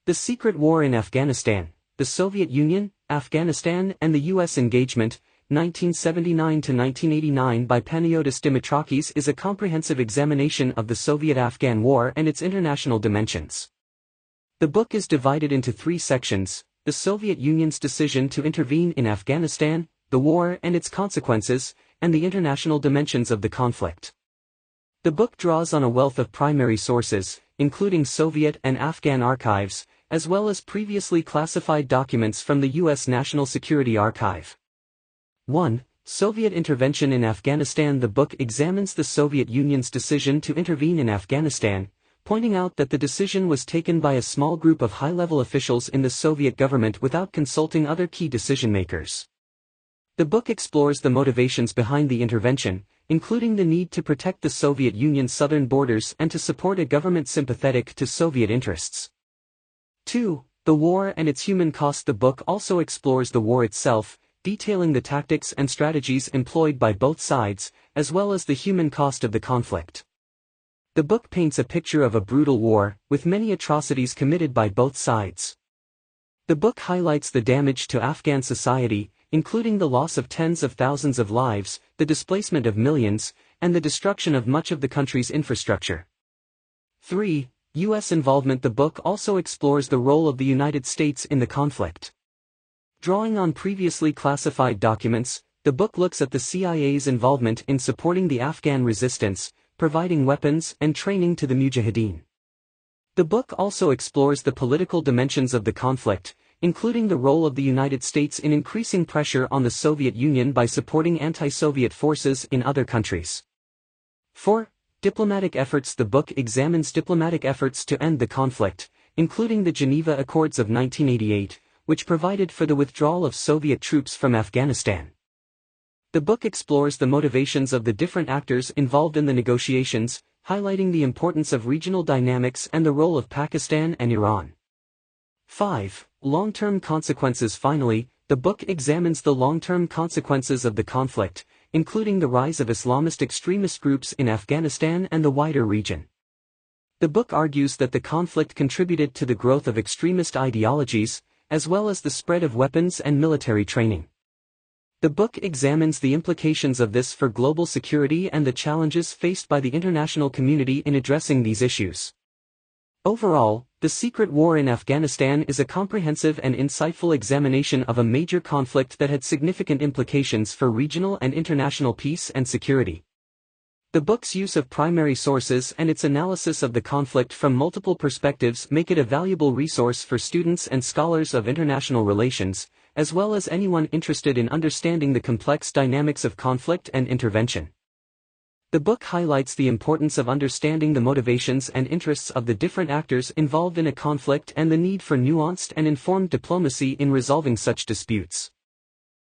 The Secret War in Afghanistan, the Soviet Union, Afghanistan and the U.S. Engagement, 1979–1989 by Panagiotis Dimitrakis is a comprehensive examination of the Soviet-Afghan War and its international dimensions. The book is divided into three sections: the Soviet Union's decision to intervene in Afghanistan, the war and its consequences, and the international dimensions of the conflict. The book draws on a wealth of primary sources, including Soviet and Afghan archives, as well as previously classified documents from the U.S. National Security Archive. 1. Soviet intervention in Afghanistan. The book examines the Soviet Union's decision to intervene in Afghanistan, pointing out that the decision was taken by a small group of high-level officials in the Soviet government without consulting other key decision-makers. The book explores the motivations behind the intervention, including the need to protect the Soviet Union's southern borders and to support a government sympathetic to Soviet interests. 2. The war and its human cost. The book also explores the war itself, detailing the tactics and strategies employed by both sides, as well as the human cost of the conflict. The book paints a picture of a brutal war, with many atrocities committed by both sides. The book highlights the damage to Afghan society, including the loss of tens of thousands of lives, the displacement of millions, and the destruction of much of the country's infrastructure. 3. U.S. involvement. The book also explores the role of the United States in the conflict. Drawing on previously classified documents, the book looks at the CIA's involvement in supporting the Afghan resistance, providing weapons and training to the Mujahideen. The book also explores the political dimensions of the conflict, including the role of the United States in increasing pressure on the Soviet Union by supporting anti-Soviet forces in other countries. 4. Diplomatic efforts. The book examines diplomatic efforts to end the conflict, including the Geneva Accords of 1988, which provided for the withdrawal of Soviet troops from Afghanistan. The book explores the motivations of the different actors involved in the negotiations, highlighting the importance of regional dynamics and the role of Pakistan and Iran. 5. Long-term consequences. Finally, the book examines the long-term consequences of the conflict, including the rise of Islamist extremist groups in Afghanistan and the wider region. The book argues that the conflict contributed to the growth of extremist ideologies, as well as the spread of weapons and military training. The book examines the implications of this for global security and the challenges faced by the international community in addressing these issues. Overall, The Secret War in Afghanistan is a comprehensive and insightful examination of a major conflict that had significant implications for regional and international peace and security. The book's use of primary sources and its analysis of the conflict from multiple perspectives make it a valuable resource for students and scholars of international relations, as well as anyone interested in understanding the complex dynamics of conflict and intervention. The book highlights the importance of understanding the motivations and interests of the different actors involved in a conflict and the need for nuanced and informed diplomacy in resolving such disputes.